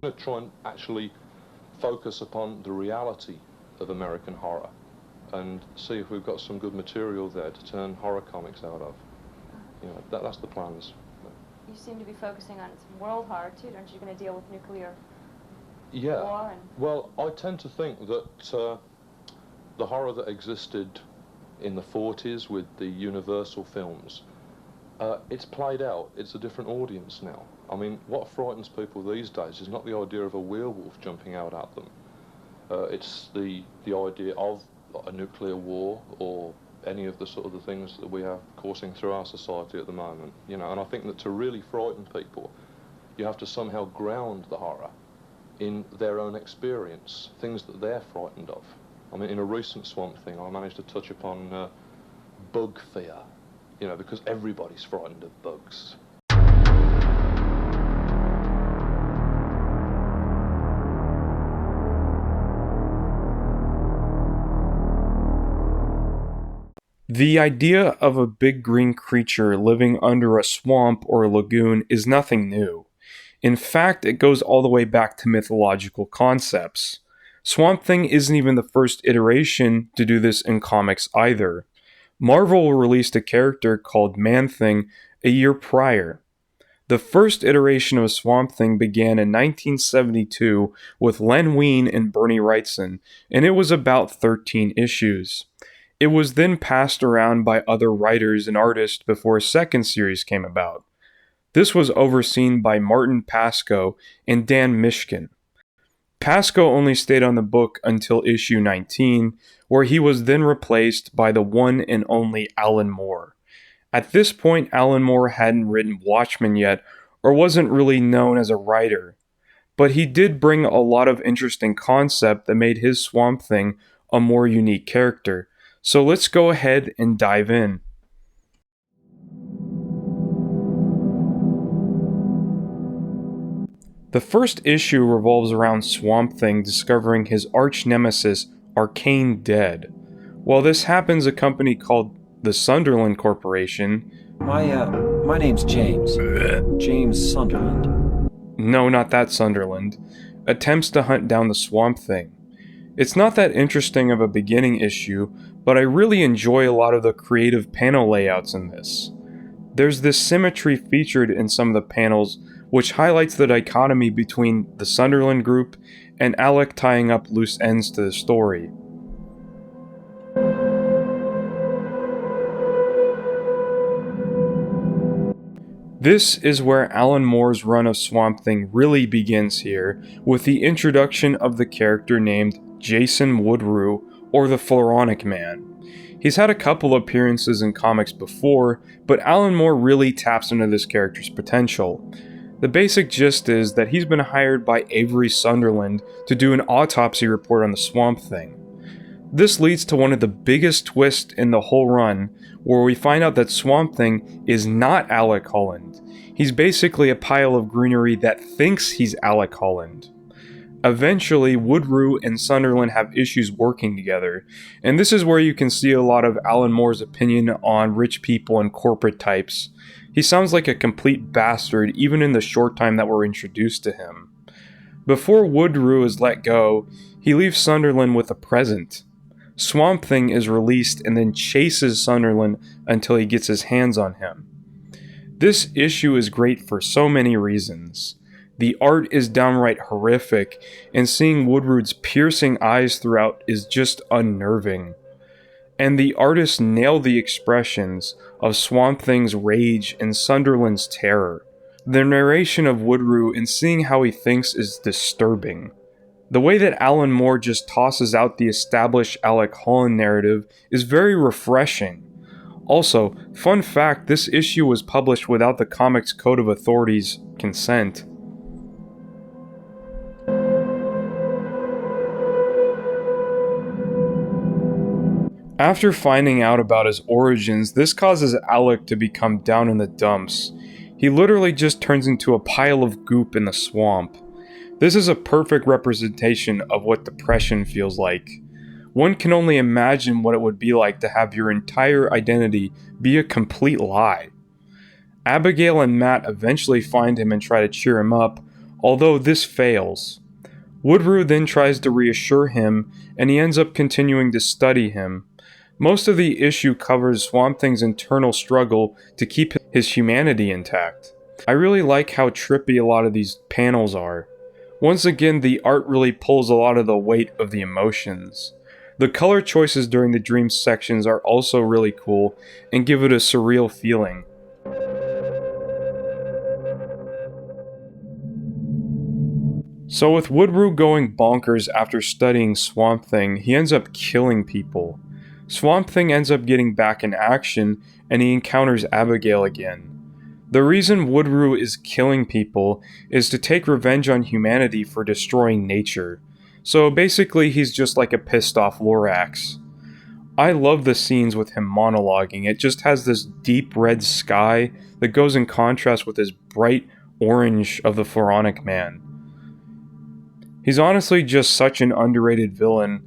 going to try and actually focus upon the reality of American horror and see if we've got some good material there to turn horror comics out of. You know, that's the plans. You seem to be focusing on some world horror too, aren't you? Going to deal with nuclear war and... Well, I tend to think that the horror that existed in the 40s with the Universal films, it's played out. It's a different audience now. I mean, what frightens people these days is not the idea of a werewolf jumping out at them. It's the idea of a nuclear war or any of the sort of the things that we have coursing through our society at the moment. You know, and I think that to really frighten people, you have to somehow ground the horror in their own experience, things that they're frightened of. I mean, in a recent Swamp Thing, I managed to touch upon bug fear, you know, because everybody's frightened of bugs. The idea of a big green creature living under a swamp or a lagoon is nothing new. In fact, it goes all the way back to mythological concepts. Swamp Thing isn't even the first iteration to do this in comics either. Marvel released a character called Man-Thing a year prior. The first iteration of Swamp Thing began in 1972 with Len Wein and Bernie Wrightson, and it was about 13 issues. It was then passed around by other writers and artists before a second series came about. This was overseen by Martin Pasco and Dan Mishkin. Pasco only stayed on the book until issue 19, where he was then replaced by the one and only Alan Moore. At this point, Alan Moore hadn't written Watchmen yet, or wasn't really known as a writer. But he did bring a lot of interesting concept that made his Swamp Thing a more unique character. So let's go ahead and dive in. The first issue revolves around Swamp Thing discovering his arch-nemesis, Arcane, dead. While this happens, a company called the Sunderland Corporation... My name's James. James Sunderland. No, not that Sunderland. Attempts to hunt down the Swamp Thing. It's not that interesting of a beginning issue, but I really enjoy a lot of the creative panel layouts in this. There's this symmetry featured in some of the panels, which highlights the dichotomy between the Sunderland group and Alec tying up loose ends to the story. This is where Alan Moore's run of Swamp Thing really begins here, with the introduction of the character named Jason Woodrue, or the Floronic Man. He's had a couple appearances in comics before, but Alan Moore really taps into this character's potential. The basic gist is that he's been hired by Avery Sunderland to do an autopsy report on the Swamp Thing. This leads to one of the biggest twists in the whole run, where we find out that Swamp Thing is not Alec Holland. He's basically a pile of greenery that thinks he's Alec Holland. Eventually, Woodrue and Sunderland have issues working together, and this is where you can see a lot of Alan Moore's opinion on rich people and corporate types. He sounds like a complete bastard even in the short time that we're introduced to him. Before Woodrue is let go, he leaves Sunderland with a present. Swamp Thing is released and then chases Sunderland until he gets his hands on him. This issue is great for so many reasons. The art is downright horrific, and seeing Woodrue's piercing eyes throughout is just unnerving. And the artists nail the expressions of Swamp Thing's rage and Sunderland's terror. The narration of Woodrue and seeing how he thinks is disturbing. The way that Alan Moore just tosses out the established Alec Holland narrative is very refreshing. Also, fun fact, this issue was published without the Comics Code of Authority's consent. After finding out about his origins, this causes Alec to become down in the dumps. He literally just turns into a pile of goop in the swamp. This is a perfect representation of what depression feels like. One can only imagine what it would be like to have your entire identity be a complete lie. Abigail and Matt eventually find him and try to cheer him up, although this fails. Woodrue then tries to reassure him, and he ends up continuing to study him. Most of the issue covers Swamp Thing's internal struggle to keep his humanity intact. I really like how trippy a lot of these panels are. Once again, the art really pulls a lot of the weight of the emotions. The color choices during the dream sections are also really cool and give it a surreal feeling. So with Woodrue going bonkers after studying Swamp Thing, he ends up killing people. Swamp Thing ends up getting back in action, and he encounters Abigail again. The reason Woodrue is killing people is to take revenge on humanity for destroying nature. So basically he's just like a pissed off Lorax. I love the scenes with him monologuing. It just has this deep red sky that goes in contrast with his bright orange of the Floronic Man. He's honestly just such an underrated villain.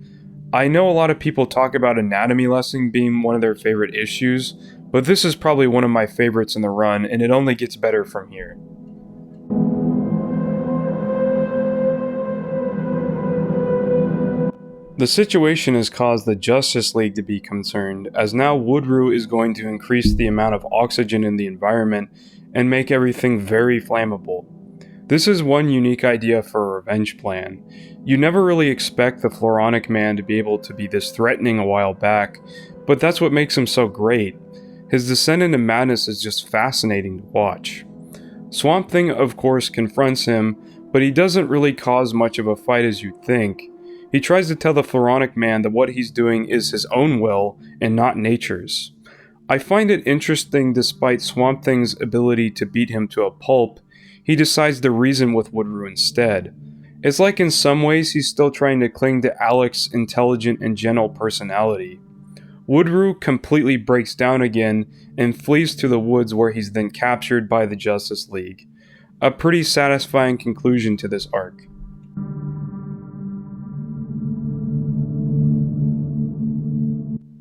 I know a lot of people talk about Anatomy Lesson being one of their favorite issues, but this is probably one of my favorites in the run, and it only gets better from here. The situation has caused the Justice League to be concerned, as now Woodrue is going to increase the amount of oxygen in the environment and make everything very flammable. This is one unique idea for a revenge plan. You never really expect the Floronic Man to be able to be this threatening a while back, but that's what makes him so great. His descent into madness is just fascinating to watch. Swamp Thing, of course, confronts him, but he doesn't really cause much of a fight as you'd think. He tries to tell the Floronic Man that what he's doing is his own will and not nature's. I find it interesting, despite Swamp Thing's ability to beat him to a pulp, he decides to reason with Woodrue instead. It's like in some ways he's still trying to cling to Alec's intelligent and gentle personality. Woodrue completely breaks down again and flees to the woods, where he's then captured by the Justice League. A pretty satisfying conclusion to this arc.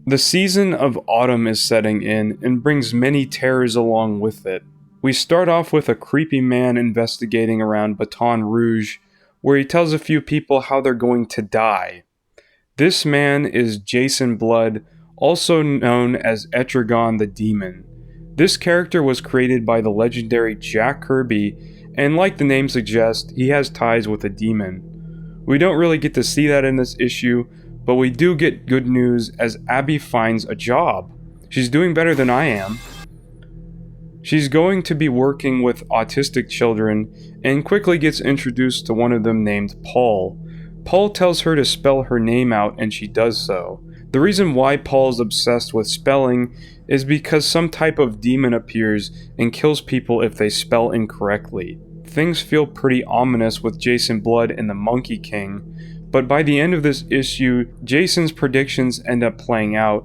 The season of autumn is setting in and brings many terrors along with it. We start off with a creepy man investigating around Baton Rouge, where he tells a few people how they're going to die. This man is Jason Blood, also known as Etrigan the Demon. This character was created by the legendary Jack Kirby, and like the name suggests, he has ties with a demon. We don't really get to see that in this issue, but we do get good news as Abby finds a job. She's doing better than I am. She's going to be working with autistic children and quickly gets introduced to one of them named Paul. Paul tells her to spell her name out, and she does so. The reason why Paul's obsessed with spelling is because some type of demon appears and kills people if they spell incorrectly. Things feel pretty ominous with Jason Blood and the Monkey King, but by the end of this issue, Jason's predictions end up playing out.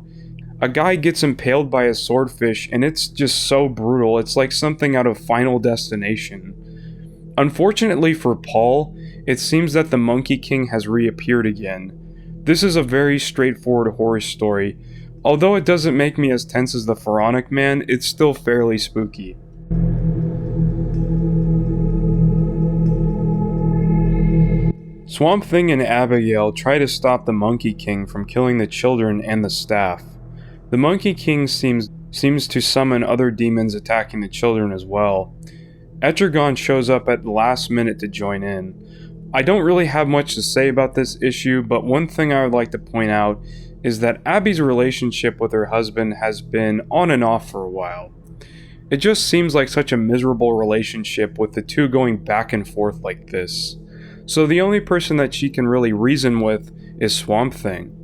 A guy gets impaled by a swordfish, and it's just so brutal. It's like something out of Final Destination. Unfortunately for Paul, it seems that the Monkey King has reappeared again. This is a very straightforward horror story. Although it doesn't make me as tense as the Floronic Man, it's still fairly spooky. Swamp Thing and Abigail try to stop the Monkey King from killing the children and the staff. The Monkey King seems to summon other demons attacking the children as well. Etrigan shows up at the last minute to join in. I don't really have much to say about this issue, but one thing I would like to point out is that Abby's relationship with her husband has been on and off for a while. It just seems like such a miserable relationship with the two going back and forth like this. So the only person that she can really reason with is Swamp Thing.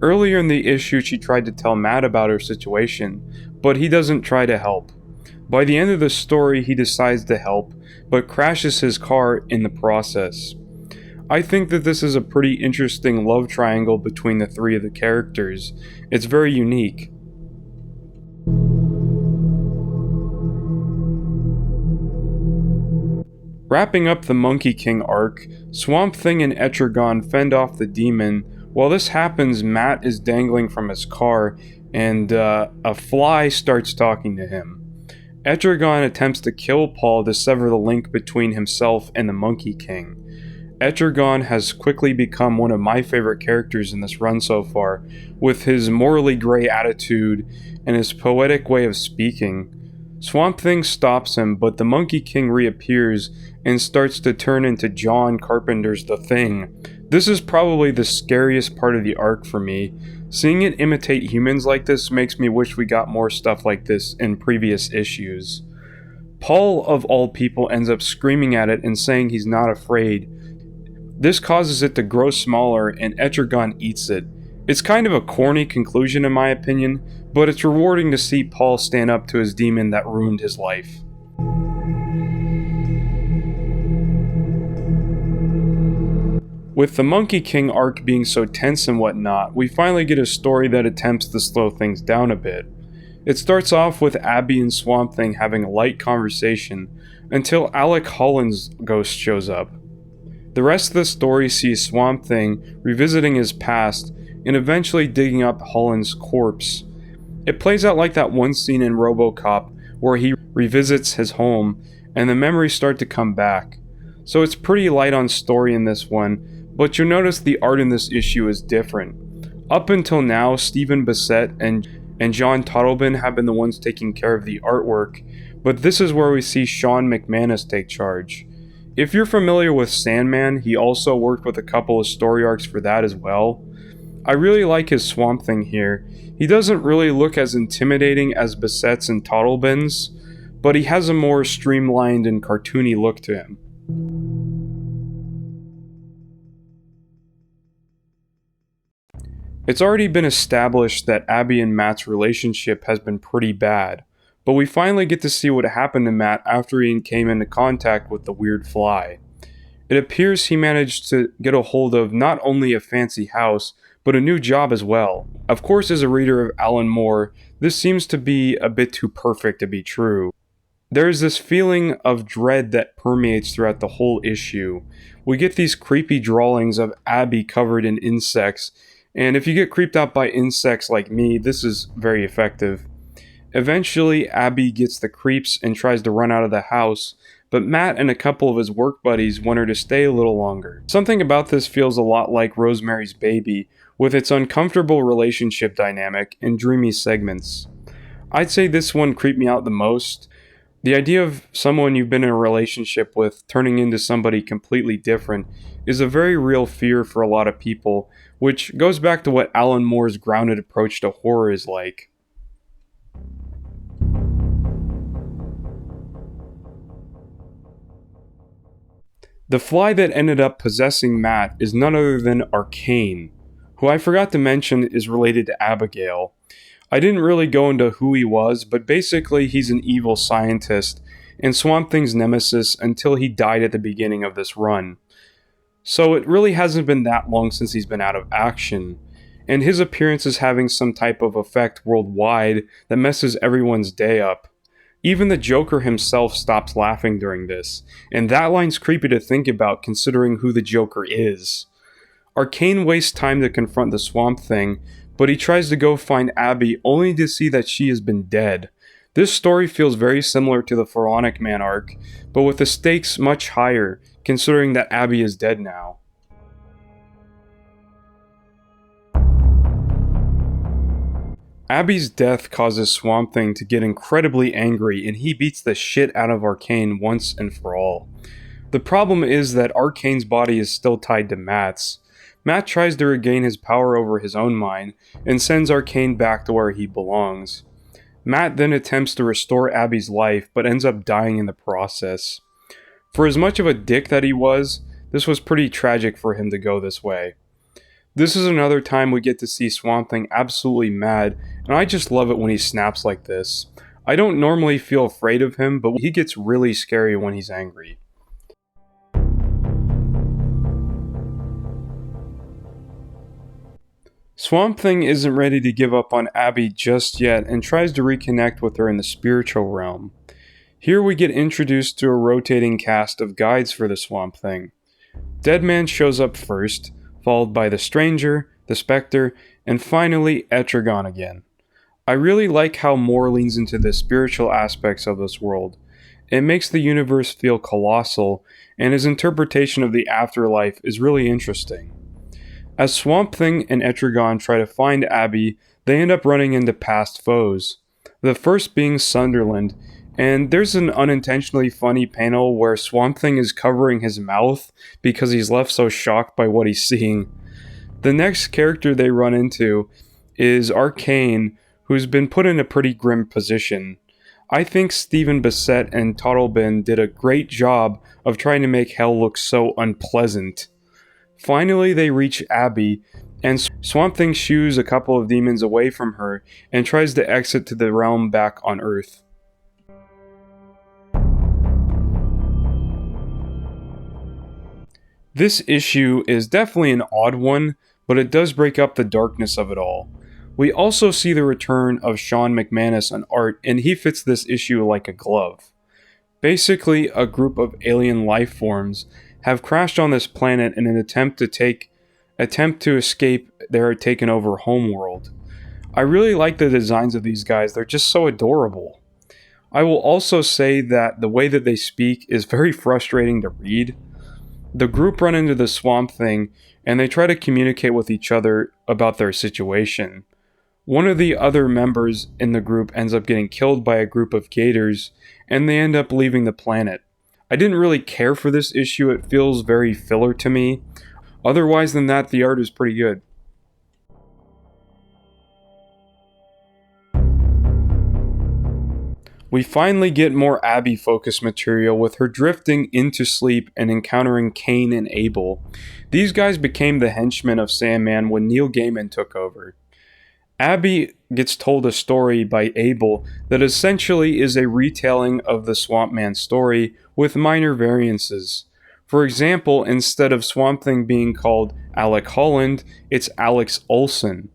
Earlier in the issue, she tried to tell Matt about her situation, but he doesn't try to help. By the end of the story, he decides to help, but crashes his car in the process. I think that this is a pretty interesting love triangle between the three of the characters. It's very unique. Wrapping up the Monkey King arc, Swamp Thing and Etrigan fend off the demon. While this happens, Matt is dangling from his car, and a fly starts talking to him. Etrigan attempts to kill Paul to sever the link between himself and the Monkey King. Etrigan has quickly become one of my favorite characters in this run so far, with his morally gray attitude and his poetic way of speaking. Swamp Thing stops him, but the Monkey King reappears and starts to turn into John Carpenter's The Thing. This is probably the scariest part of the arc for me. Seeing it imitate humans like this makes me wish we got more stuff like this in previous issues. Paul, of all people, ends up screaming at it and saying he's not afraid. This causes it to grow smaller and Etrigan eats it. It's kind of a corny conclusion in my opinion, but it's rewarding to see Paul stand up to his demon that ruined his life. With the Monkey King arc being so tense and whatnot, we finally get a story that attempts to slow things down a bit. It starts off with Abby and Swamp Thing having a light conversation until Alec Holland's ghost shows up. The rest of the story sees Swamp Thing revisiting his past and eventually digging up Holland's corpse. It plays out like that one scene in RoboCop where he revisits his home and the memories start to come back. So it's pretty light on story in this one, but you'll notice the art in this issue is different. Up until now, Stephen Bissett and John Totleben have been the ones taking care of the artwork, but this is where we see Sean McManus take charge. If you're familiar with Sandman, he also worked with a couple of story arcs for that as well. I really like his Swamp Thing here. He doesn't really look as intimidating as Bissett's and Totlben's, but he has a more streamlined and cartoony look to him. It's already been established that Abby and Matt's relationship has been pretty bad, but we finally get to see what happened to Matt after he came into contact with the weird fly. It appears he managed to get a hold of not only a fancy house, but a new job as well. Of course, as a reader of Alan Moore, this seems to be a bit too perfect to be true. There is this feeling of dread that permeates throughout the whole issue. We get these creepy drawings of Abby covered in insects, and if you get creeped out by insects like me, this is very effective. Eventually, Abby gets the creeps and tries to run out of the house, but Matt and a couple of his work buddies want her to stay a little longer. Something about this feels a lot like Rosemary's Baby, with its uncomfortable relationship dynamic and dreamy segments. I'd say this one creeped me out the most. The idea of someone you've been in a relationship with turning into somebody completely different is a very real fear for a lot of people, which goes back to what Alan Moore's grounded approach to horror is like. The fly that ended up possessing Matt is none other than Arcane, who I forgot to mention is related to Abigail. I didn't really go into who he was, but basically he's an evil scientist and Swamp Thing's nemesis until he died at the beginning of this run. So it really hasn't been that long since he's been out of action, and his appearance is having some type of effect worldwide that messes everyone's day up. Even the Joker himself stops laughing during this, and that line's creepy to think about considering who the Joker is. Arcane wastes time to confront the Swamp Thing, but he tries to go find Abby only to see that she has been dead. This story feels very similar to the Pharaonic Man arc, but with the stakes much higher, considering that Abby is dead now. Abby's death causes Swamp Thing to get incredibly angry, and he beats the shit out of Arcane once and for all. The problem is that Arcane's body is still tied to Matt's. Matt tries to regain his power over his own mind, and sends Arcane back to where he belongs. Matt then attempts to restore Abby's life, but ends up dying in the process. For as much of a dick that he was, this was pretty tragic for him to go this way. This is another time we get to see Swamp Thing absolutely mad, and I just love it when he snaps like this. I don't normally feel afraid of him, but he gets really scary when he's angry. Swamp Thing isn't ready to give up on Abby just yet and tries to reconnect with her in the spiritual realm. Here we get introduced to a rotating cast of guides for the Swamp Thing. Deadman shows up first, followed by the Stranger, the Spectre, and finally Etrigan again. I really like how Moore leans into the spiritual aspects of this world. It makes the universe feel colossal, and his interpretation of the afterlife is really interesting. As Swamp Thing and Etrigan try to find Abby, they end up running into past foes. The first being Sunderland, and there's an unintentionally funny panel where Swamp Thing is covering his mouth because he's left so shocked by what he's seeing. The next character they run into is Arcane, who's been put in a pretty grim position. I think Stephen Bissett and Tottleben did a great job of trying to make hell look so unpleasant. Finally, they reach Abby, and Swamp Thing shoos a couple of demons away from her and tries to exit to the realm back on Earth. This issue is definitely an odd one, but it does break up the darkness of it all. We also see the return of Sean McManus on art, and he fits this issue like a glove. Basically, a group of alien life forms have crashed on this planet in an attempt to escape their taken over homeworld. I really like the designs of these guys, they're just so adorable. I will also say that the way that they speak is very frustrating to read. The group run into the Swamp Thing, and they try to communicate with each other about their situation. One of the other members in the group ends up getting killed by a group of gators, and they end up leaving the planet. I didn't really care for this issue, it feels very filler to me. Otherwise than that, the art is pretty good. We finally get more Abby-focused material with her drifting into sleep and encountering Cain and Abel. These guys became the henchmen of Sandman when Neil Gaiman took over. Abby gets told a story by Abel that essentially is a retelling of the Swamp Man story with minor variances. For example, instead of Swamp Thing being called Alec Holland, it's Alex Olsen.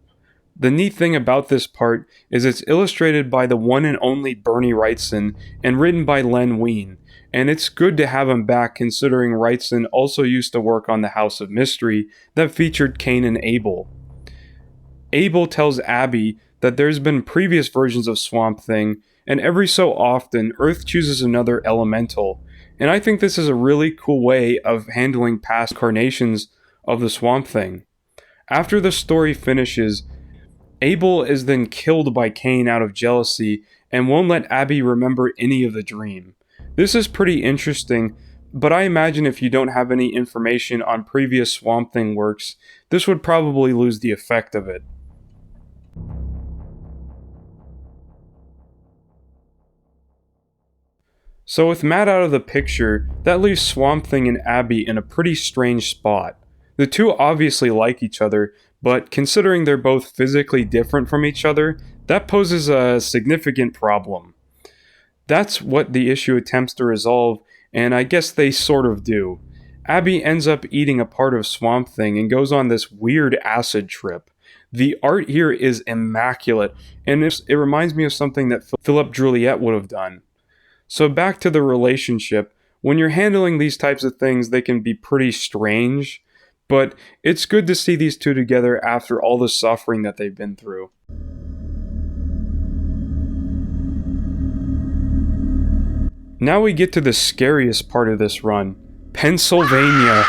The neat thing about this part is it's illustrated by the one and only Bernie Wrightson and written by Len Wein, and it's good to have him back considering Wrightson also used to work on the House of Mystery that featured Cain and Abel. Abel tells Abby that there's been previous versions of Swamp Thing, and every so often Earth chooses another elemental, and I think this is a really cool way of handling past incarnations of the Swamp Thing. After the story finishes, Abel is then killed by Cain out of jealousy and won't let Abby remember any of the dream. This is pretty interesting, but I imagine if you don't have any information on previous Swamp Thing works, this would probably lose the effect of it. So with Matt out of the picture, that leaves Swamp Thing and Abby in a pretty strange spot. The two obviously like each other, but considering they're both physically different from each other, that poses a significant problem. That's what the issue attempts to resolve, and I guess they sort of do. Abby ends up eating a part of Swamp Thing and goes on this weird acid trip. The art here is immaculate, and it reminds me of something that Philip Juliet would have done. So back to the relationship, when you're handling these types of things, they can be pretty strange, but it's good to see these two together after all the suffering that they've been through. Now we get to the scariest part of this run, Pennsylvania.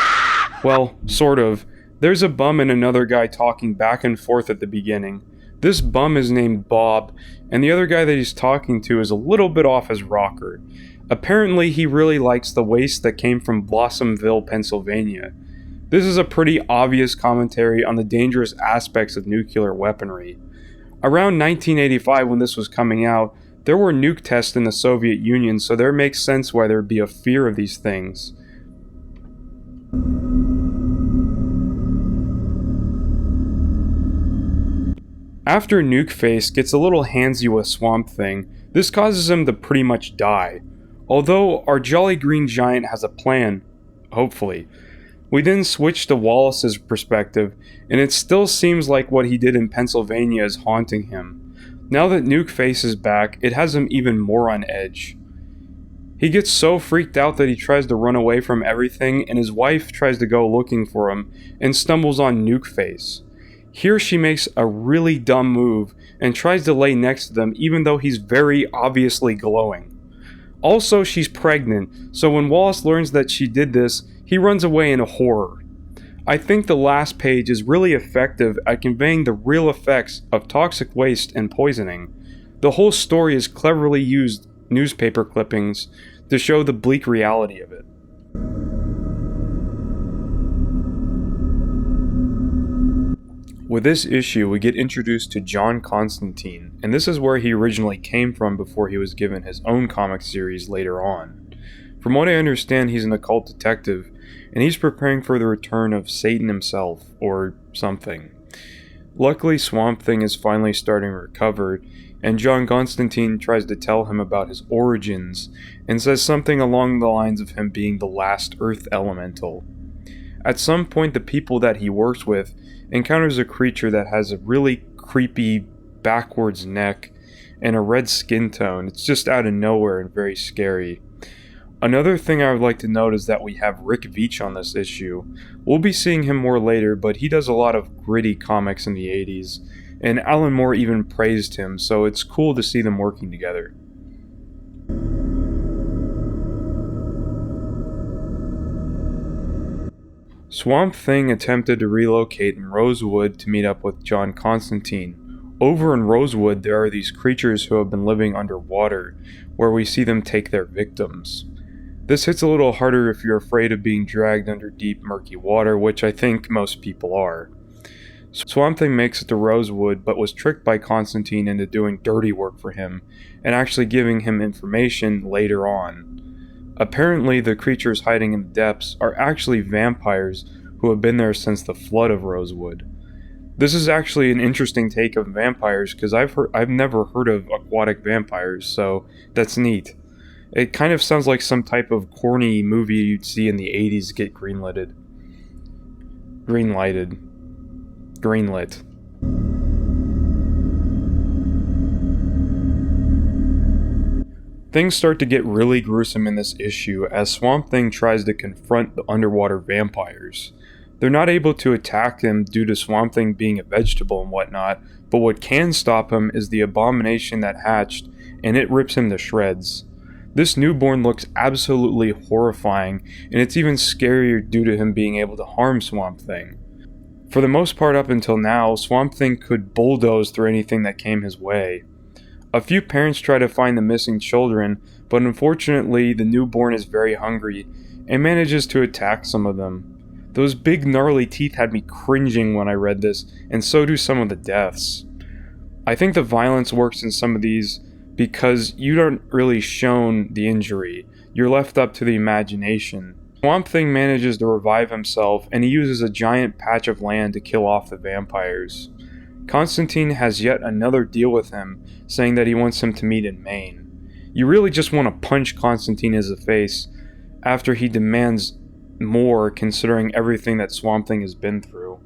Well, sort of. There's a bum and another guy talking back and forth at the beginning. This bum is named Bob, and the other guy that he's talking to is a little bit off his rocker. Apparently he really likes the waste that came from Blossomville, Pennsylvania. This is a pretty obvious commentary on the dangerous aspects of nuclear weaponry. Around 1985, when this was coming out, there were nuke tests in the Soviet Union, so there makes sense why there'd be a fear of these things. After Nuke Face gets a little handsy with Swamp Thing, this causes him to pretty much die. Although our Jolly Green Giant has a plan, hopefully. We then switch to Wallace's perspective, and it still seems like what he did in Pennsylvania is haunting him. Now that Nuke Face is back, it has him even more on edge. He gets so freaked out that he tries to run away from everything, and his wife tries to go looking for him, and stumbles on Nuke Face. Here she makes a really dumb move and tries to lay next to them even though he's very obviously glowing. Also, she's pregnant, so when Wallace learns that she did this, he runs away in horror. I think the last page is really effective at conveying the real effects of toxic waste and poisoning. The whole story is cleverly used newspaper clippings to show the bleak reality of it. With this issue, we get introduced to John Constantine, and this is where he originally came from before he was given his own comic series later on. From what I understand, he's an occult detective, and he's preparing for the return of Satan himself, or something. Luckily, Swamp Thing is finally starting to recover, and John Constantine tries to tell him about his origins, and says something along the lines of him being the last Earth Elemental. At some point, the people that he works with encounters a creature that has a really creepy backwards neck and a red skin tone. It's just out of nowhere and very scary. Another thing I would like to note is that we have Rick Veitch on this issue. We'll be seeing him more later, but he does a lot of gritty comics in the 80s, and Alan Moore even praised him, so it's cool to see them working together. Swamp Thing attempted to relocate in Rosewood to meet up with John Constantine. Over in Rosewood, there are these creatures who have been living underwater, where we see them take their victims. This hits a little harder if you're afraid of being dragged under deep, murky water, which I think most people are. Swamp Thing makes it to Rosewood, but was tricked by Constantine into doing dirty work for him, and actually giving him information later on. Apparently, the creatures hiding in the depths are actually vampires who have been there since the flood of Rosewood. This is actually an interesting take of vampires because I've never heard of aquatic vampires, so that's neat. It kind of sounds like some type of corny movie you'd see in the 80s get greenlit. Things start to get really gruesome in this issue as Swamp Thing tries to confront the underwater vampires. They're not able to attack him due to Swamp Thing being a vegetable and whatnot, but what can stop him is the abomination that hatched, and it rips him to shreds. This newborn looks absolutely horrifying, and it's even scarier due to him being able to harm Swamp Thing. For the most part up until now, Swamp Thing could bulldoze through anything that came his way. A few parents try to find the missing children, but unfortunately the newborn is very hungry and manages to attack some of them. Those big gnarly teeth had me cringing when I read this, and so do some of the deaths. I think the violence works in some of these because you aren't really shown the injury, you're left up to the imagination. Swamp Thing manages to revive himself, and he uses a giant patch of land to kill off the vampires. Constantine has yet another deal with him, saying that he wants him to meet in Maine. You really just want to punch Constantine in the face after he demands more considering everything that Swamp Thing has been through.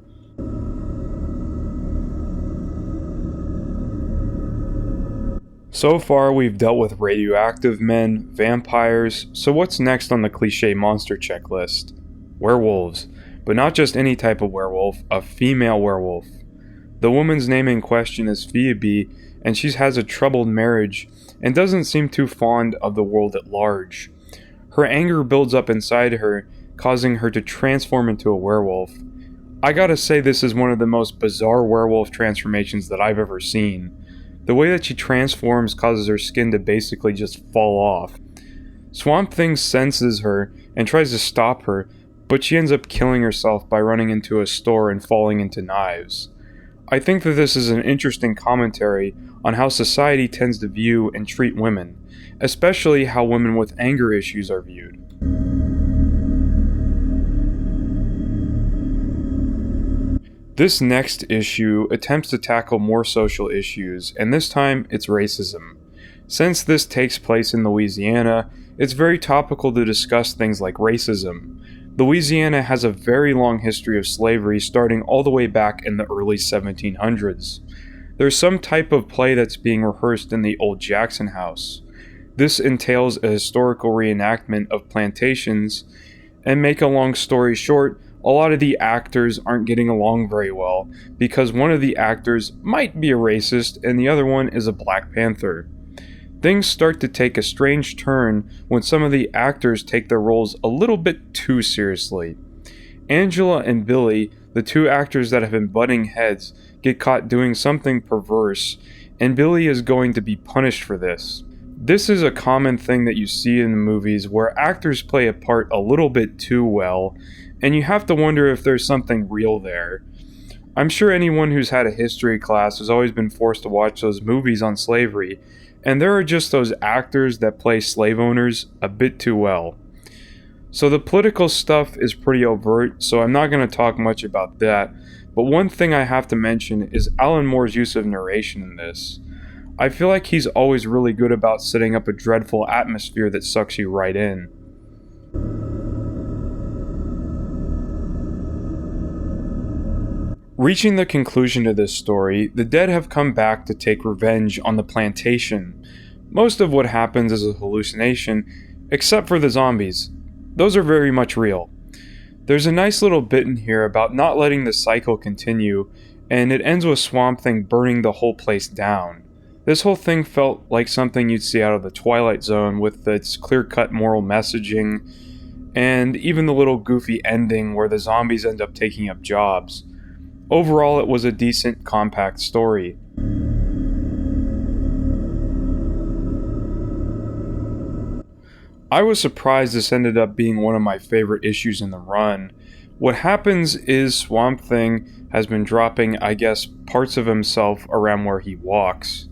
So far we've dealt with radioactive men, vampires, so what's next on the cliche monster checklist? Werewolves, but not just any type of werewolf, a female werewolf. The woman's name in question is Phoebe, and she has a troubled marriage and doesn't seem too fond of the world at large. Her anger builds up inside her, causing her to transform into a werewolf. I gotta say this is one of the most bizarre werewolf transformations that I've ever seen. The way that she transforms causes her skin to basically just fall off. Swamp Thing senses her and tries to stop her, but she ends up killing herself by running into a store and falling into knives. I think that this is an interesting commentary on how society tends to view and treat women, especially how women with anger issues are viewed. This next issue attempts to tackle more social issues, and this time it's racism. Since this takes place in Louisiana, it's very topical to discuss things like racism. Louisiana has a very long history of slavery starting all the way back in the early 1700s. There's some type of play that's being rehearsed in the old Jackson House. This entails a historical reenactment of plantations, and make a long story short, a lot of the actors aren't getting along very well because one of the actors might be a racist and the other one is a Black Panther. Things start to take a strange turn when some of the actors take their roles a little bit too seriously. Angela and Billy, the two actors that have been butting heads, get caught doing something perverse, and Billy is going to be punished for this. This is a common thing that you see in the movies where actors play a part a little bit too well, and you have to wonder if there's something real there. I'm sure anyone who's had a history class has always been forced to watch those movies on slavery, and there are just those actors that play slave owners a bit too well. So the political stuff is pretty overt, so I'm not going to talk much about that, but one thing I have to mention is Alan Moore's use of narration in this. I feel like he's always really good about setting up a dreadful atmosphere that sucks you right in. Reaching the conclusion of this story, the dead have come back to take revenge on the plantation. Most of what happens is a hallucination, except for the zombies. Those are very much real. There's a nice little bit in here about not letting the cycle continue, and it ends with Swamp Thing burning the whole place down. This whole thing felt like something you'd see out of the Twilight Zone with its clear-cut moral messaging, and even the little goofy ending where the zombies end up taking up jobs. Overall, it was a decent, compact story. I was surprised this ended up being one of my favorite issues in the run. What happens is Swamp Thing has been dropping, I guess, parts of himself around where he walks.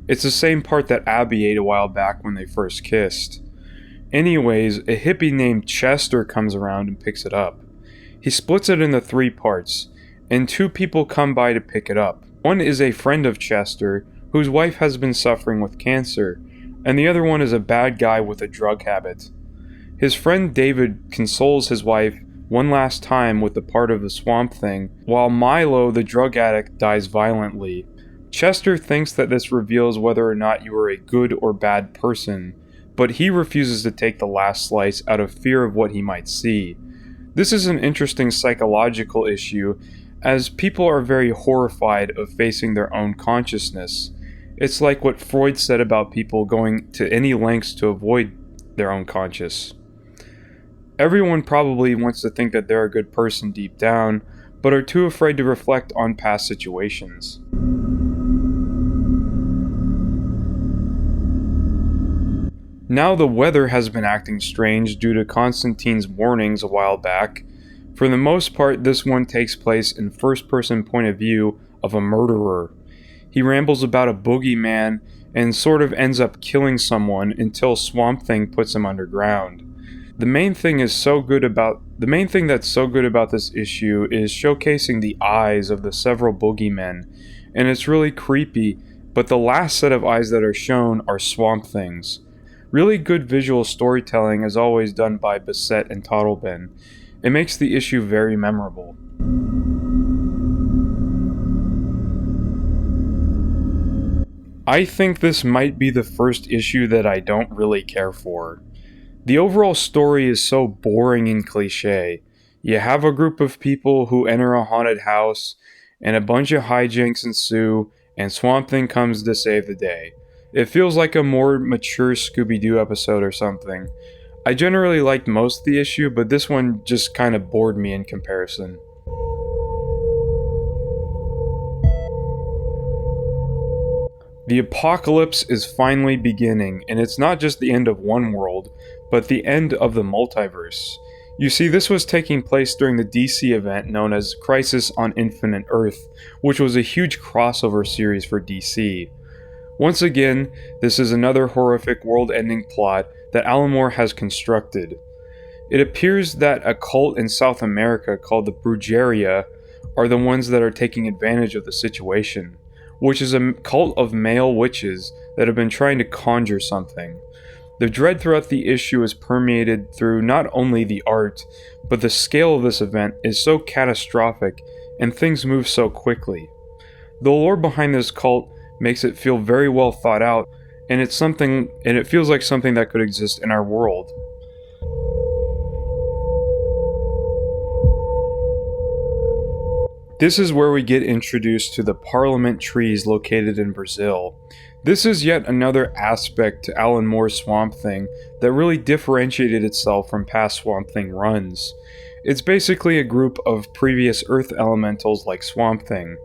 It's the same part that Abby ate a while back when they first kissed. Anyways, a hippie named Chester comes around and picks it up. He splits it into 3 parts, and 2 people come by to pick it up. One is a friend of Chester, whose wife has been suffering with cancer, and the other one is a bad guy with a drug habit. His friend David consoles his wife one last time with the part of the Swamp Thing, while Milo, the drug addict, dies violently. Chester thinks that this reveals whether or not you are a good or bad person, but he refuses to take the last slice out of fear of what he might see. This is an interesting psychological issue, as people are very horrified of facing their own consciousness. It's like what Freud said about people going to any lengths to avoid their own conscious. Everyone probably wants to think that they're a good person deep down, but are too afraid to reflect on past situations. Now the weather has been acting strange due to Constantine's warnings a while back. For the most part, this one takes place in first-person point of view of a murderer. He rambles about a boogeyman and sort of ends up killing someone until Swamp Thing puts him underground. The main thing that's so good about this issue is showcasing the eyes of the several boogeymen, and it's really creepy, but the last set of eyes that are shown are Swamp Thing's. Really good visual storytelling is always done by Bissett and Toddleben. It makes the issue very memorable. I think this might be the first issue that I don't really care for. The overall story is so boring and cliche. You have a group of people who enter a haunted house, and a bunch of hijinks ensue, and Swamp Thing comes to save the day. It feels like a more mature Scooby-Doo episode or something. I generally liked most of the issue, but this one just kind of bored me in comparison. The apocalypse is finally beginning, and it's not just the end of one world, but the end of the multiverse. You see, this was taking place during the DC event known as Crisis on Infinite Earth, which was a huge crossover series for DC. Once again, this is another horrific world-ending plot that Alan Moore has constructed. It appears that a cult in South America called the Brujeria are the ones that are taking advantage of the situation, which is a cult of male witches that have been trying to conjure something. The dread throughout the issue is permeated through not only the art, but the scale of this event is so catastrophic and things move so quickly. The lore behind this cult makes it feel very well thought out, and it feels like something that could exist in our world. This is where we get introduced to the Parliament trees located in Brazil. This is yet another aspect to Alan Moore's Swamp Thing that really differentiated itself from past Swamp Thing runs. It's basically a group of previous Earth elementals like Swamp Thing.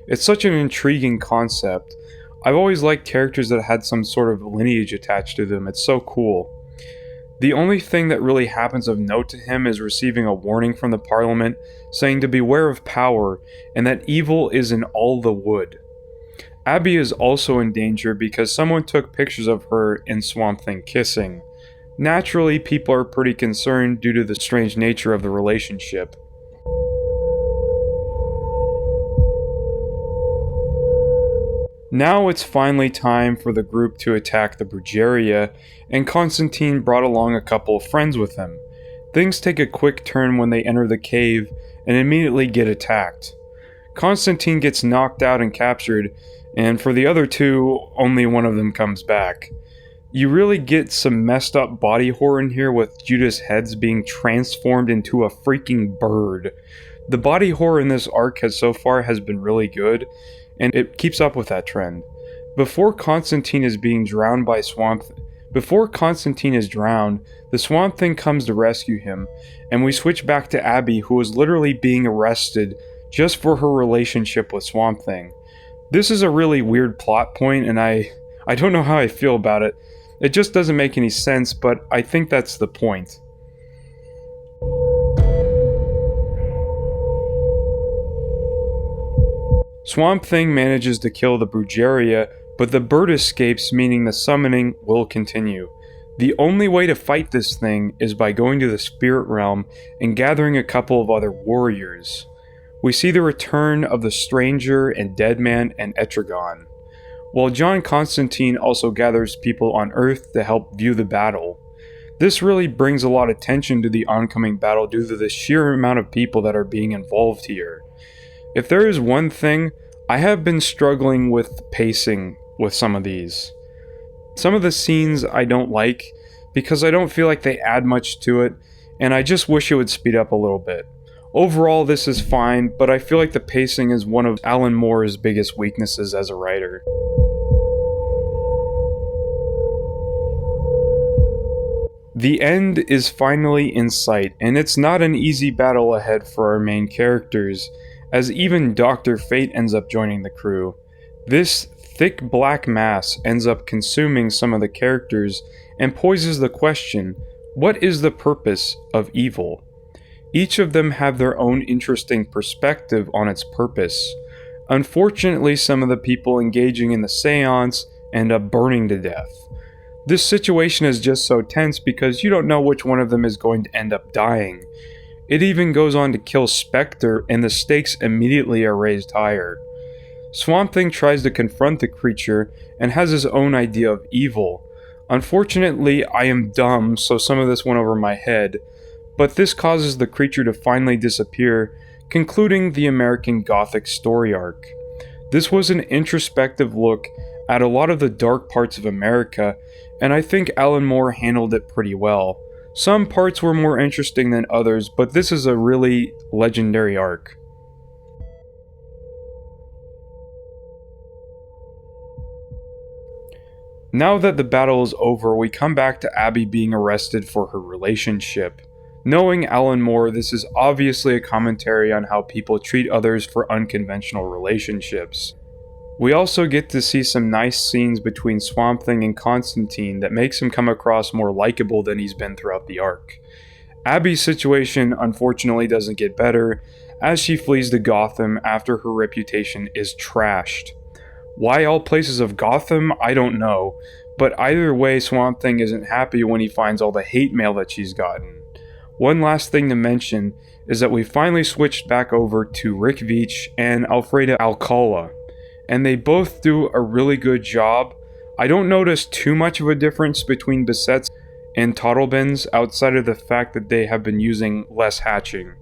It's such an intriguing concept. I've always liked characters that had some sort of lineage attached to them. It's so cool. The only thing that really happens of note to him is receiving a warning from the Parliament saying to beware of power and that evil is in all the wood. Abby is also in danger because someone took pictures of her and Swamp Thing kissing. Naturally, people are pretty concerned due to the strange nature of the relationship. Now it's finally time for the group to attack the Brujeria, and Constantine brought along a couple of friends with him. Things take a quick turn when they enter the cave and immediately get attacked. Constantine gets knocked out and captured, and for the other two, only one of them comes back. You really get some messed up body horror in here with Judas' heads being transformed into a freaking bird. The body horror in this arc so far has been really good, and it keeps up with that trend. Before Constantine is drowned, the Swamp Thing comes to rescue him, and we switch back to Abby, who is literally being arrested just for her relationship with Swamp Thing. This is a really weird plot point, and I don't know how I feel about it. It just doesn't make any sense, but I think that's the point. Swamp Thing manages to kill the Brujeria, but the bird escapes, meaning the summoning will continue. The only way to fight this thing is by going to the spirit realm and gathering a couple of other warriors. We see the return of the Stranger and Deadman and Etrigan, while John Constantine also gathers people on Earth to help view the battle. This really brings a lot of tension to the oncoming battle due to the sheer amount of people that are being involved here. If there is one thing, I have been struggling with pacing with some of these. Some of the scenes I don't like because I don't feel like they add much to it, and I just wish it would speed up a little bit. Overall, this is fine, but I feel like the pacing is one of Alan Moore's biggest weaknesses as a writer. The end is finally in sight, and it's not an easy battle ahead for our main characters, as even Dr. Fate ends up joining the crew. This thick black mass ends up consuming some of the characters and poses the question, what is the purpose of evil? Each of them have their own interesting perspective on its purpose. Unfortunately, some of the people engaging in the seance end up burning to death. This situation is just so tense because you don't know which one of them is going to end up dying. It even goes on to kill Spectre, and the stakes immediately are raised higher. Swamp Thing tries to confront the creature and has his own idea of evil. Unfortunately, I am dumb, so some of this went over my head, but this causes the creature to finally disappear, concluding the American Gothic story arc. This was an introspective look at a lot of the dark parts of America, and I think Alan Moore handled it pretty well. Some parts were more interesting than others, but this is a really legendary arc. Now that the battle is over, we come back to Abby being arrested for her relationship. Knowing Alan Moore, this is obviously a commentary on how people treat others for unconventional relationships. We also get to see some nice scenes between Swamp Thing and Constantine that makes him come across more likable than he's been throughout the arc. Abby's situation unfortunately doesn't get better, as she flees to Gotham after her reputation is trashed. Why all places of Gotham, I don't know, but either way Swamp Thing isn't happy when he finds all the hate mail that she's gotten. One last thing to mention is that we finally switched back over to Rick Veitch and Alfreda Alcala, and they both do a really good job. I don't notice too much of a difference between Bissett's and Toddlebin's outside of the fact that they have been using less hatching.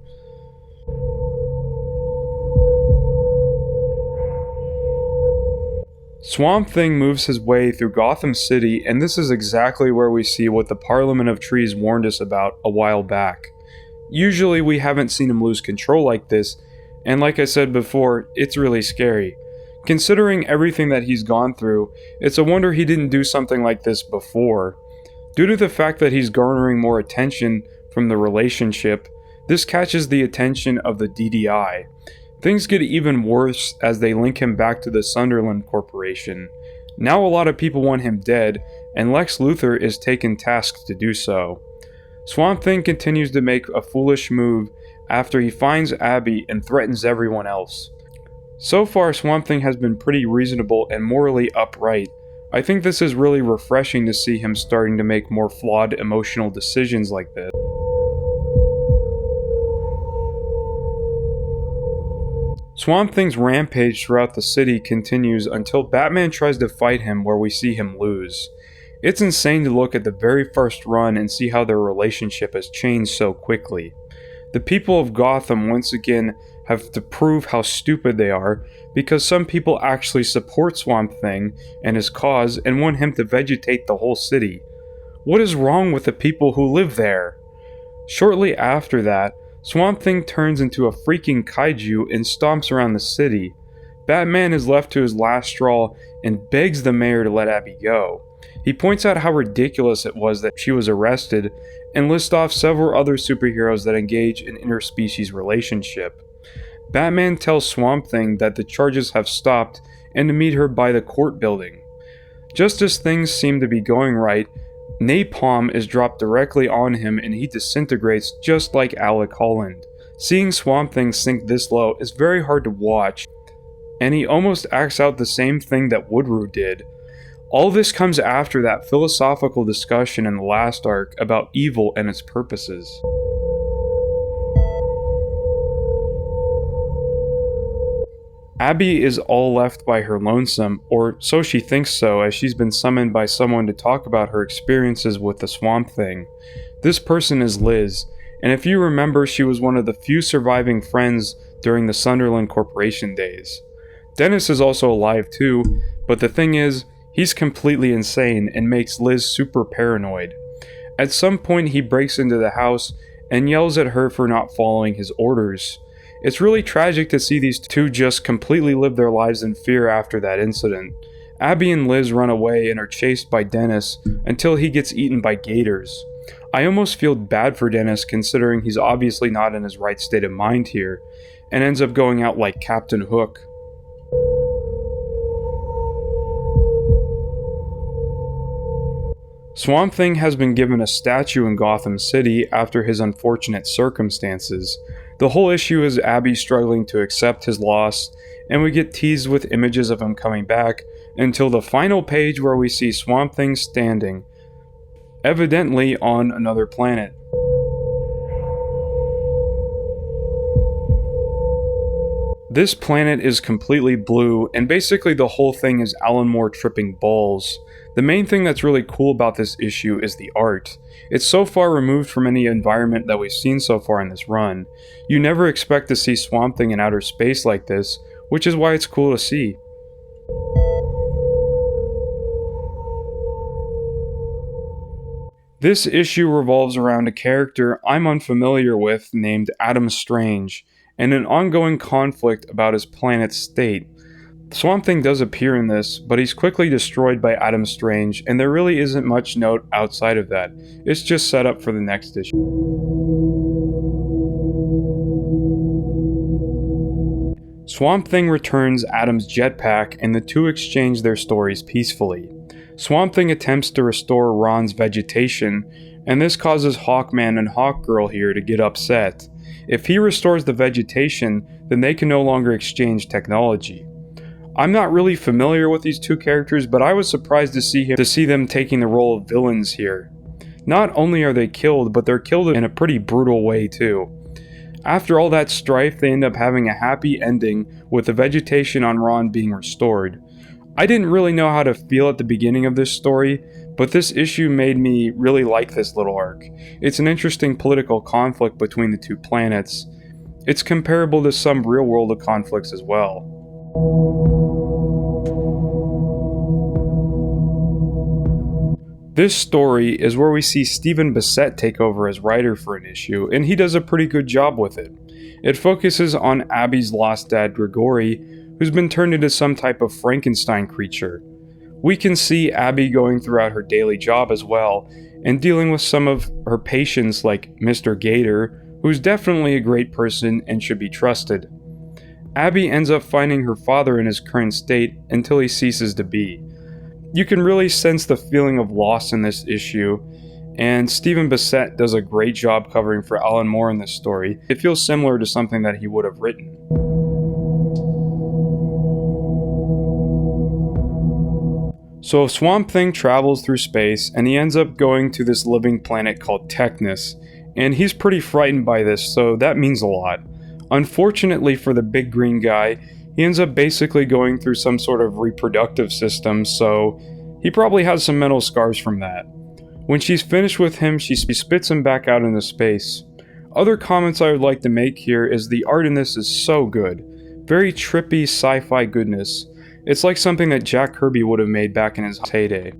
Swamp Thing moves his way through Gotham City, and this is exactly where we see what the Parliament of Trees warned us about a while back. Usually we haven't seen him lose control like this, And like I said before, it's really scary. Considering everything that he's gone through, it's a wonder he didn't do something like this before. Due to the fact that he's garnering more attention from the relationship, this catches the attention of the DDI. Things get even worse as they link him back to the Sunderland Corporation. Now a lot of people want him dead, and Lex Luthor is taken task to do so. Swamp Thing continues to make a foolish move after he finds Abby and threatens everyone else. So far, Swamp Thing has been pretty reasonable and morally upright. I think this is really refreshing to see him starting to make more flawed emotional decisions like this. Swamp Thing's rampage throughout the city continues until Batman tries to fight him, where we see him lose. It's insane to look at the very first run and see how their relationship has changed so quickly. The people of Gotham once again have to prove how stupid they are, because some people actually support Swamp Thing and his cause and want him to vegetate the whole city. What is wrong with the people who live there? Shortly after that, Swamp Thing turns into a freaking kaiju and stomps around the city. Batman is left to his last straw and begs the mayor to let Abby go. He points out how ridiculous it was that she was arrested and lists off several other superheroes that engage in interspecies relationship. Batman tells Swamp Thing that the charges have stopped and to meet her by the court building. Just as things seem to be going right, napalm is dropped directly on him and he disintegrates just like Alec Holland. Seeing Swamp Thing sink this low is very hard to watch, and he almost acts out the same thing that Woodrue did. All this comes after that philosophical discussion in the last arc about evil and its purposes. Abby is all left by her lonesome, or so she thinks so, as she's been summoned by someone to talk about her experiences with the Swamp Thing. This person is Liz, and if you remember, she was one of the few surviving friends during the Sunderland Corporation days. Dennis is also alive too, but the thing is, he's completely insane and makes Liz super paranoid. At some point he breaks into the house and yells at her for not following his orders. It's really tragic to see these two just completely live their lives in fear after that incident. Abby and Liz run away and are chased by Dennis until he gets eaten by gators. I almost feel bad for Dennis considering he's obviously not in his right state of mind here, and ends up going out like Captain Hook. Swamp Thing has been given a statue in Gotham City after his unfortunate circumstances. The whole issue is Abby struggling to accept his loss, and we get teased with images of him coming back until the final page where we see Swamp Thing standing, evidently on another planet. This planet is completely blue, and basically the whole thing is Alan Moore tripping balls. The main thing that's really cool about this issue is the art. It's so far removed from any environment that we've seen so far in this run. You never expect to see Swamp Thing in outer space like this, which is why it's cool to see. This issue revolves around a character I'm unfamiliar with named Adam Strange, and an ongoing conflict about his planet's state. Swamp Thing does appear in this, but he's quickly destroyed by Adam Strange, and there really isn't much note outside of that. It's just set up for the next issue. Swamp Thing returns Adam's jetpack, and the two exchange their stories peacefully. Swamp Thing attempts to restore Ron's vegetation, and this causes Hawkman and Hawkgirl here to get upset. If he restores the vegetation, then they can no longer exchange technology. I'm not really familiar with these two characters, but I was surprised to see them taking the role of villains here. Not only are they killed, but they're killed in a pretty brutal way too. After all that strife, they end up having a happy ending with the vegetation on Ron being restored. I didn't really know how to feel at the beginning of this story, but this issue made me really like this little arc. It's an interesting political conflict between the two planets. It's comparable to some real-world conflicts as well. This story is where we see Stephen Bissette take over as writer for an issue, and he does a pretty good job with it. It focuses on Abby's lost dad Grigori, who's been turned into some type of Frankenstein creature. We can see Abby going throughout her daily job as well, and dealing with some of her patients like Mr. Gator, who's definitely a great person and should be trusted. Abby ends up finding her father in his current state until he ceases to be. You can really sense the feeling of loss in this issue, and Stephen Bissette does a great job covering for Alan Moore in this story. It feels similar to something that he would have written. So Swamp Thing travels through space, and he ends up going to this living planet called Technus, and he's pretty frightened by this, so that means a lot. Unfortunately for the big green guy, he ends up basically going through some sort of reproductive system, so he probably has some mental scars from that. When she's finished with him, she spits him back out into space. Other comments I would like to make here is the art in this is so good. Very trippy sci-fi goodness. It's like something that Jack Kirby would have made back in his heyday.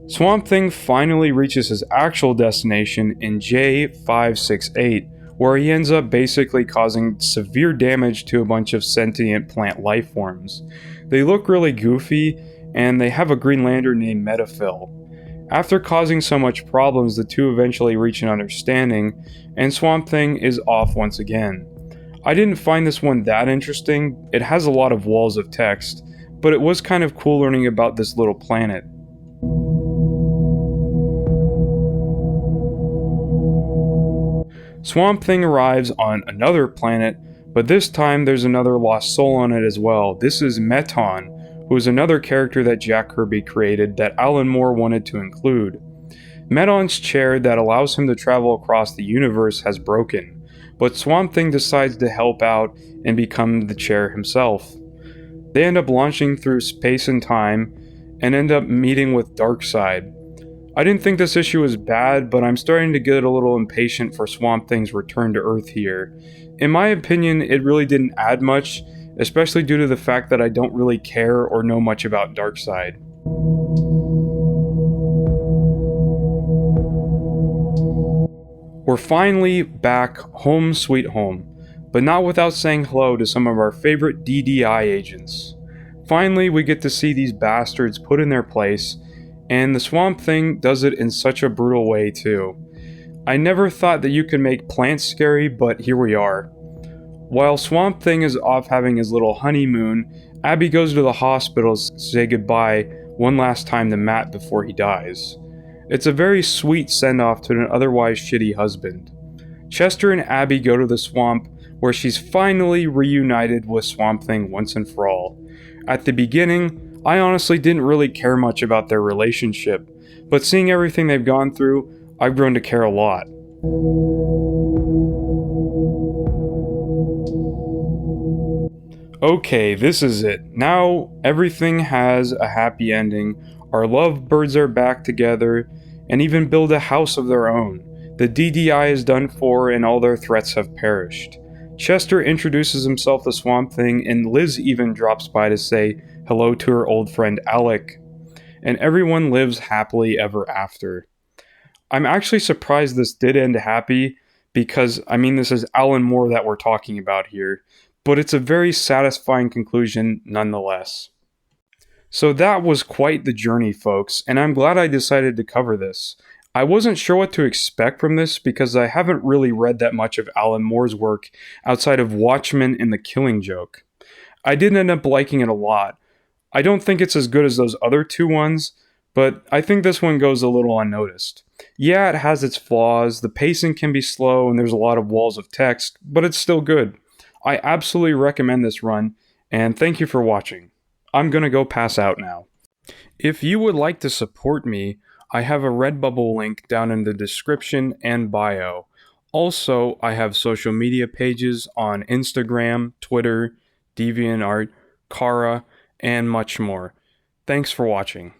Swamp Thing finally reaches his actual destination in J568, where he ends up basically causing severe damage to a bunch of sentient plant life forms. They look really goofy, and they have a Green Lantern named Metaphil. After causing so much problems, the two eventually reach an understanding, and Swamp Thing is off once again. I didn't find this one that interesting. It has a lot of walls of text, but it was kind of cool learning about this little planet. Swamp Thing arrives on another planet, but this time there's another lost soul on it as well. This is Meton, who is another character that Jack Kirby created that Alan Moore wanted to include. Meton's chair that allows him to travel across the universe has broken, but Swamp Thing decides to help out and become the chair himself. They end up launching through space and time and end up meeting with Darkseid. I didn't think this issue was bad, but I'm starting to get a little impatient for Swamp Thing's return to Earth here. In my opinion, it really didn't add much, especially due to the fact that I don't really care or know much about Darkseid. We're finally back home sweet home, but not without saying hello to some of our favorite DDI agents. Finally, we get to see these bastards put in their place, and the Swamp Thing does it in such a brutal way too. I never thought that you could make plants scary, but here we are. While Swamp Thing is off having his little honeymoon, Abby goes to the hospital to say goodbye one last time to Matt before he dies. It's a very sweet send-off to an otherwise shitty husband. Chester and Abby go to the swamp, where she's finally reunited with Swamp Thing once and for all. At the beginning, I honestly didn't really care much about their relationship, but seeing everything they've gone through, I've grown to care a lot. Okay, this is it. Now, everything has a happy ending, our lovebirds are back together, and even build a house of their own. The DDI is done for, and all their threats have perished. Chester introduces himself to Swamp Thing, and Liz even drops by to say hello to her old friend Alec. And everyone lives happily ever after. I'm actually surprised this did end happy, because, this is Alan Moore that we're talking about here, but it's a very satisfying conclusion nonetheless. So that was quite the journey, folks, and I'm glad I decided to cover this. I wasn't sure what to expect from this because I haven't really read that much of Alan Moore's work outside of Watchmen and The Killing Joke. I did end up liking it a lot. I don't think it's as good as those other two ones, but I think this one goes a little unnoticed. Yeah, it has its flaws, the pacing can be slow, and there's a lot of walls of text, but it's still good. I absolutely recommend this run, and thank you for watching. I'm gonna go pass out now. If you would like to support me, I have a Redbubble link down in the description and bio. Also, I have social media pages on Instagram, Twitter, DeviantArt, Kara, and much more. Thanks for watching.